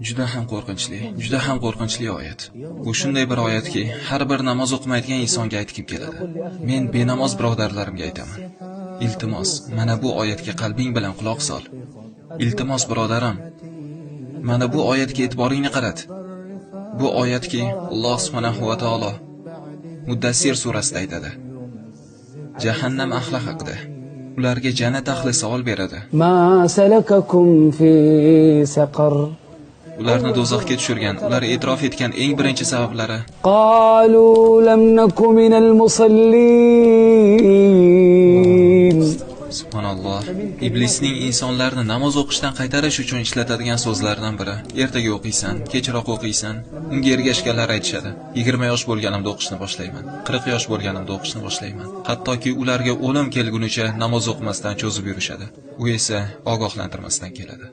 Juda ham qo'rqinchli oyat. Bu shunday bir oyatki, har bir namoz o'qimaydigan insonga aytib keladi. Men benamoz birodarlarimga aytaman. Iltimos, mana bu oyatga qalbing bilan quloq sol. Iltimos birodarim, mana bu oyatga e'tiboringni qarat. Bu oyatki Alloh subhanahu va taolo Muddassir surasida aytadi. Jahannam ahli haqida. Ularga jannat ahli savol beradi. Ma salakakum fi saqar. Ularni do'zaxga tushirgan, ular e'tirof etgan eng birinchi sabablari. Qalu lam nakum minal musallin. Subhanalloh. Iblisning insonlarni namoz o'qishdan qaytarish uchun ishlatadigan so'zlaridan biri. Ertaga o'qiysan, kechroq o'qiysan. Unga ergashganlar aytishadi. 20 yosh bo'lganimda o'qishni boshlayman. 40 yosh bo'lganimda o'qishni boshlayman. Hattoki ularga o'lim kelgunicha namoz o'qimasdan cho'zib yurishadi. U esa ogohlantirmasdan keladi.